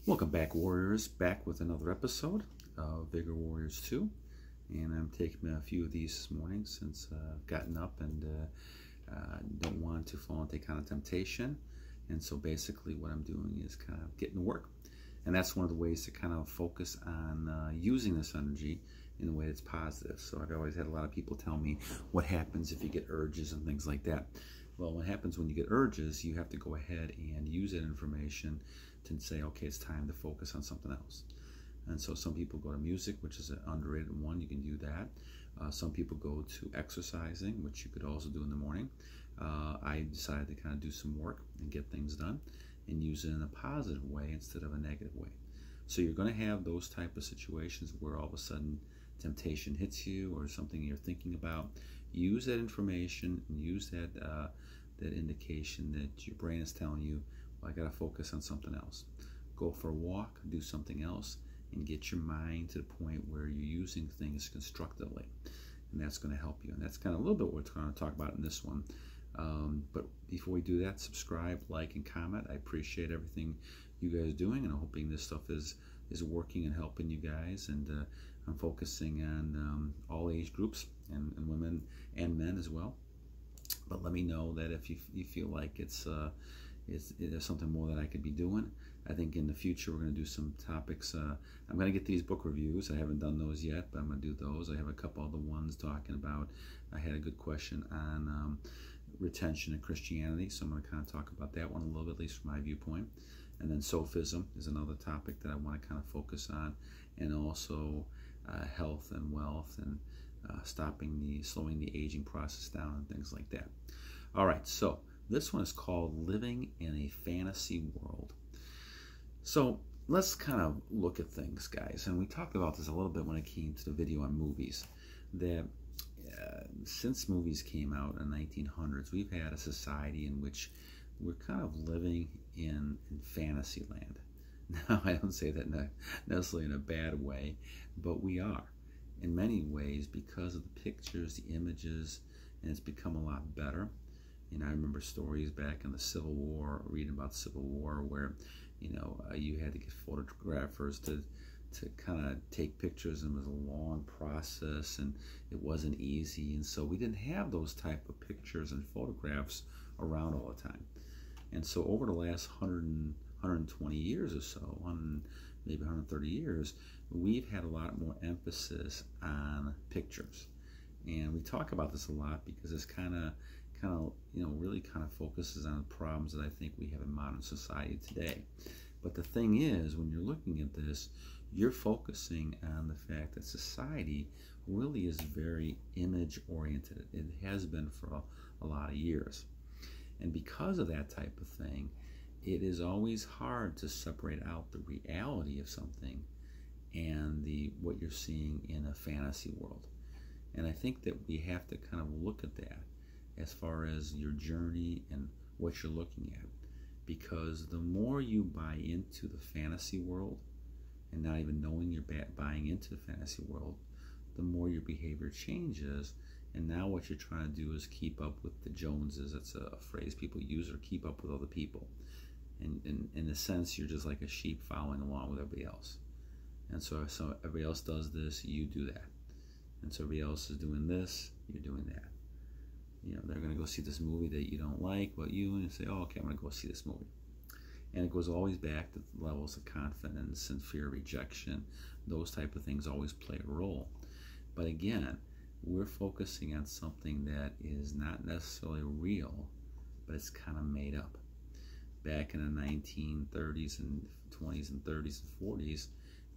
Welcome back, Warriors. Back with another episode of Vigor Warriors 2. And I'm taking a few of these this morning since I've gotten up and don't want to fall into kind of temptation. And so basically what I'm doing is kind of getting to work. And that's one of the ways to kind of focus on using this energy in a way that's positive. So I've always had a lot of people tell me what happens if you get urges and things like that. Well, what happens when you get urges, you have to go ahead and use that information to say, okay, it's time to focus on something else. And so some people go to music, which is an underrated one. You can do that. Some people go to exercising, which you could also do in the morning. I decided to kind of do some work and get things done and use it in a positive way instead of a negative way. So you're going to have those type of situations where all of a sudden temptation hits you or something you're thinking about. Use that information and use that that indication that your brain is telling you, well, I got to focus on something else. Go for a walk, do something else, and get your mind to the point where you're using things constructively. And that's going to help you. And that's kind of a little bit what we're going to talk about in this one. But before we do that, subscribe, like, and comment. I appreciate everything you guys are doing, and I'm hoping this stuff is working and helping you guys. And I'm focusing on all age groups and women and men as well. But let me know that if you feel like there's something more that I could be doing. I think in the future we're going to do some topics. I'm going to get these book reviews. I haven't done those yet, but I'm going to do those. I have a couple other ones talking about. I had a good question on retention in Christianity, so I'm going to kind of talk about that one a little bit, at least from my viewpoint. And then sophism is another topic that I want to kind of focus on, and also health and wealth and slowing the aging process down and things like that. All right, so this one is called Living in a Fantasy World. So let's kind of look at things, guys. And we talked about this a little bit when it came to the video on movies, that since movies came out in the 1900s, we've had a society in which we're kind of living in fantasy land. Now, I don't say that necessarily in a bad way, but we are in many ways because of the pictures, the images, and it's become a lot better. You know, I remember stories back in the Civil War, reading about the Civil War, where, you know, you had to get photographers to kind of take pictures, and it was a long process, and it wasn't easy. And so we didn't have those type of pictures and photographs around all the time. And so over the last 120 years or so, maybe 130 years, we've had a lot more emphasis on pictures. And we talk about this a lot because it's kind of really kind of focuses on the problems that I think we have in modern society today. But the thing is, when you're looking at this, you're focusing on the fact that society really is very image oriented. It has been for a lot of years. And because of that type of thing, it is always hard to separate out the reality of something and what you're seeing in a fantasy world. And I think that we have to kind of look at that as far as your journey and what you're looking at. Because the more you buy into the fantasy world and not even knowing you're buying into the fantasy world, the more your behavior changes. And now what you're trying to do is keep up with the Joneses. That's a phrase people use, or keep up with other people. And in a sense, you're just like a sheep following along with everybody else. And so everybody else does this, you do that. And so everybody else is doing this, you're doing that. You know, they're going to go see this movie that you don't like, but you say, oh, okay, I'm going to go see this movie. And it goes always back to levels of confidence and fear of rejection. Those type of things always play a role. But again, we're focusing on something that is not necessarily real, but it's kind of made up. Back in the 1930s and 20s and 30s and 40s,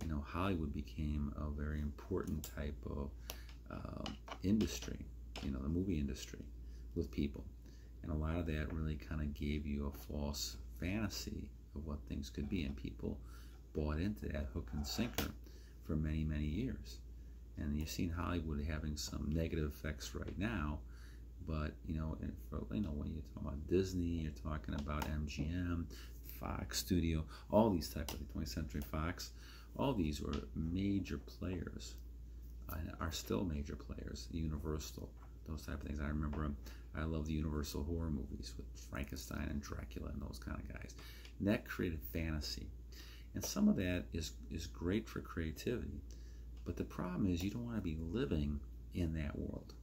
you know, Hollywood became a very important type of industry, you know, the movie industry with people. And a lot of that really kind of gave you a false fantasy of what things could be. And people bought into that hook and sinker for many, many years. And you've seen Hollywood having some negative effects right now. But, you know, when you're talking about Disney, you're talking about MGM, Fox Studio, all these types of 20th Century Fox, all these were major players, and are still major players. Universal, those type of things. I remember I love the Universal horror movies with Frankenstein and Dracula and those kind of guys. And that created fantasy. And some of that is great for creativity. But the problem is you don't want to be living in that world.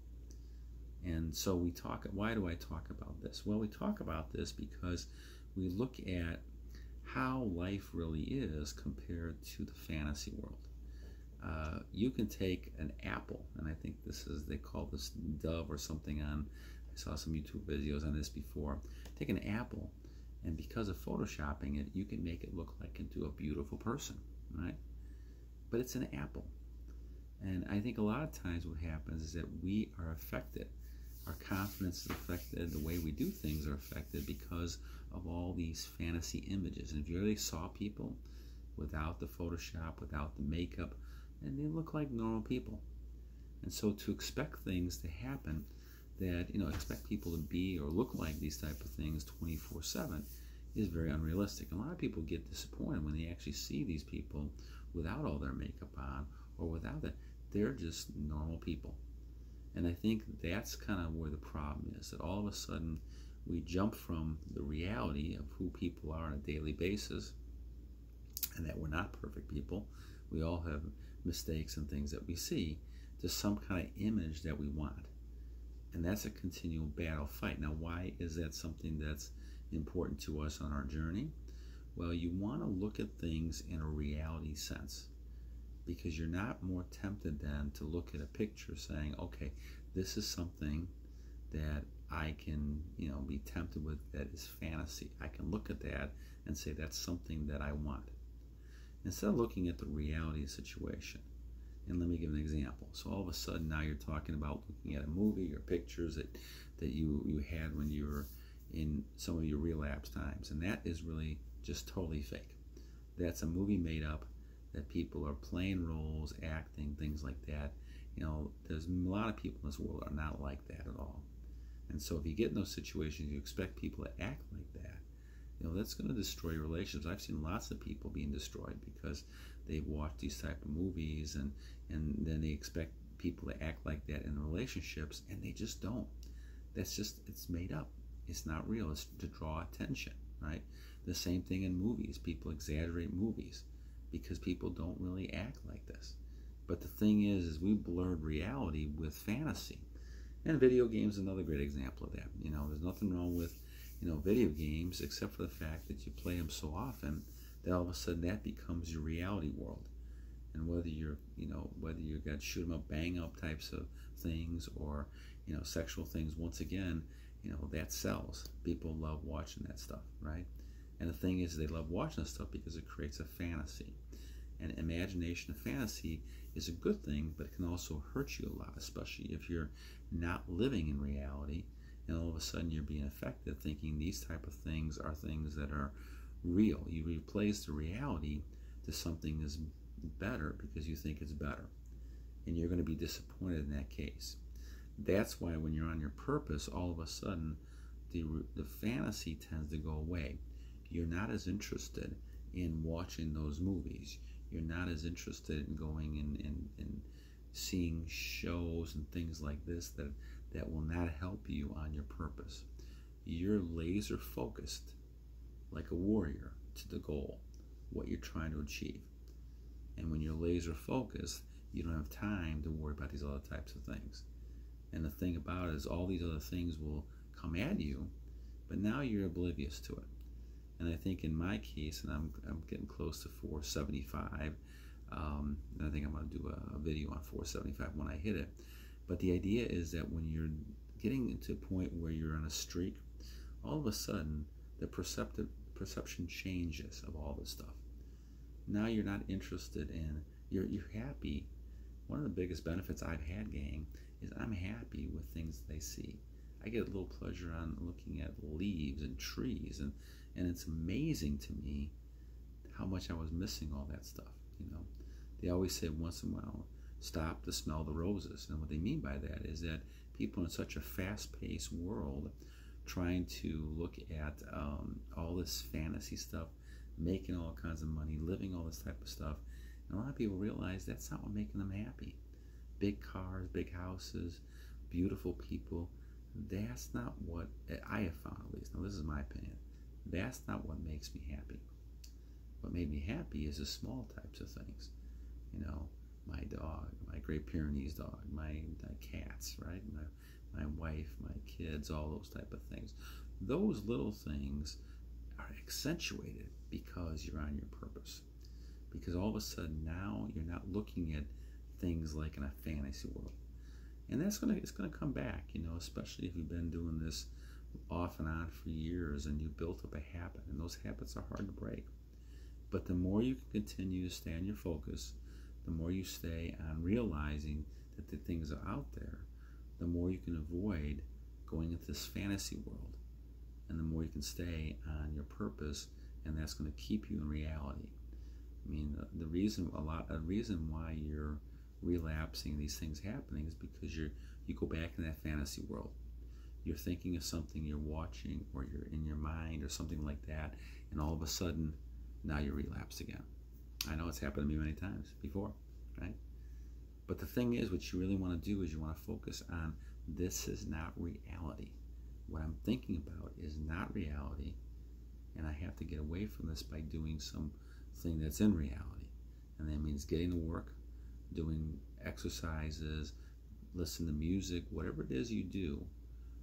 And so why do I talk about this? Well, we talk about this because we look at how life really is compared to the fantasy world. You can take an apple, and I think they call this dove or something on, I saw some YouTube videos on this before. Take an apple, and because of photoshopping it, you can make it look like into a beautiful person, right? But it's an apple. And I think a lot of times what happens is that we are affected. Our confidence is affected, the way we do things are affected because of all these fantasy images. And if you really saw people without the Photoshop, without the makeup, and they look like normal people. And so to expect things to happen that, expect people to be or look like these type of things 24/7 is very unrealistic. And a lot of people get disappointed when they actually see these people without all their makeup on or without it. They're just normal people. And I think that's kind of where the problem is, that all of a sudden we jump from the reality of who people are on a daily basis, and that we're not perfect people. We all have mistakes and things that we see, to some kind of image that we want. And that's a continual battle fight. Now, why is that something that's important to us on our journey? Well, you want to look at things in a reality sense, because you're not more tempted then to look at a picture saying, okay, this is something that I can, be tempted with that is fantasy. I can look at that and say that's something that I want. Instead of looking at the reality situation. And let me give an example. So all of a sudden now you're talking about looking at a movie or pictures that you had when you were in some of your relapse times. And that is really just totally fake. That's a movie made up that people are playing roles, acting, things like that. There's a lot of people in this world are not like that at all. And so if you get in those situations, you expect people to act like that, that's going to destroy your relationships. I've seen lots of people being destroyed because they've watched these type of movies and then they expect people to act like that in relationships, and they just don't. It's made up. It's not real. It's to draw attention, right? The same thing in movies. People exaggerate movies because people don't really act like this. But the thing is we blurred reality with fantasy. And video games is another great example of that. There's nothing wrong with, video games, except for the fact that you play them so often that all of a sudden that becomes your reality world. And whether you're got shoot 'em up, bang up types of things or, sexual things, once again, that sells. People love watching that stuff, right? And the thing is, they love watching that stuff because it creates a fantasy. And imagination and fantasy is a good thing, but it can also hurt you a lot, especially if you're not living in reality and all of a sudden you're being affected thinking these type of things are things that are real. You replace the reality to something that's better because you think it's better. And you're going to be disappointed in that case. That's why when you're on your purpose, all of a sudden the fantasy tends to go away. You're not as interested in watching those movies. You're not as interested in going and seeing shows and things like this that will not help you on your purpose. You're laser focused like a warrior to the goal, what you're trying to achieve. And when you're laser focused, you don't have time to worry about these other types of things. And the thing about it is all these other things will come at you, but now you're oblivious to it. And I think in my case, and I'm getting close to 475, and I think I'm going to do a video on 475 when I hit it. But the idea is that when you're getting to a point where you're on a streak, all of a sudden the perception changes of all this stuff. Now you're not interested in, you're happy. One of the biggest benefits I've had, gang, is I'm happy with things that I see. I get a little pleasure on looking at leaves and trees, and it's amazing to me how much I was missing all that stuff. They always say once in a while, stop to smell the roses. And what they mean by that is that people in such a fast-paced world trying to look at all this fantasy stuff, making all kinds of money, living all this type of stuff, and a lot of people realize that's not what making them happy. Big cars, big houses, beautiful people, that's not what I have found, at least. Now, this is my opinion. That's not what makes me happy. What made me happy is the small types of things. You know, my dog, my Great Pyrenees dog, my cats, right? My wife, my kids, all those type of things. Those little things are accentuated because you're on your purpose. Because all of a sudden now you're not looking at things like in a fantasy world. And it's gonna come back, you know, especially if you've been doing this off and on for years and you've built up a habit, and those habits are hard to break. But the more you can continue to stay on your focus, the more you stay on realizing that the things are out there, the more you can avoid going into this fantasy world, and the more you can stay on your purpose, and that's going to keep you in reality. I mean, the reason why you're relapsing, these things happening, is because you go back in that fantasy world. You're thinking of something you're watching, or you're in your mind, or something like that, and all of a sudden, now you're relapsed again. I know it's happened to me many times before, right? But the thing is, what you really want to do is you want to focus on, this is not reality. What I'm thinking about is not reality, and I have to get away from this by doing something that's in reality. And that means getting to work, doing exercises, listen to music, whatever it is you do,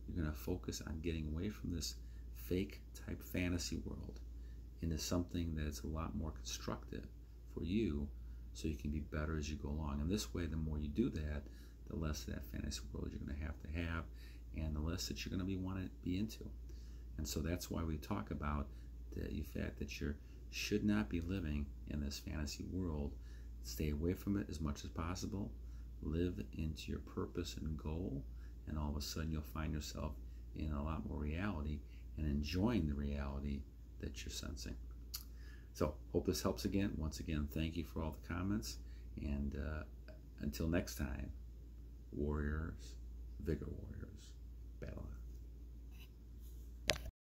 you're going to focus on getting away from this fake type fantasy world into something that's a lot more constructive for you, so you can be better as you go along. And this way, the more you do that, the less of that fantasy world you're going to have, and the less that you're going to want to be into. And so that's why we talk about the fact that you should not be living in this fantasy world. Stay away from it as much as possible. Live into your purpose and goal, and all of a sudden you'll find yourself in a lot more reality and enjoying the reality that you're sensing. So, hope this helps again. Once again, thank you for all the comments, and until next time, Warriors, Vigor Warriors.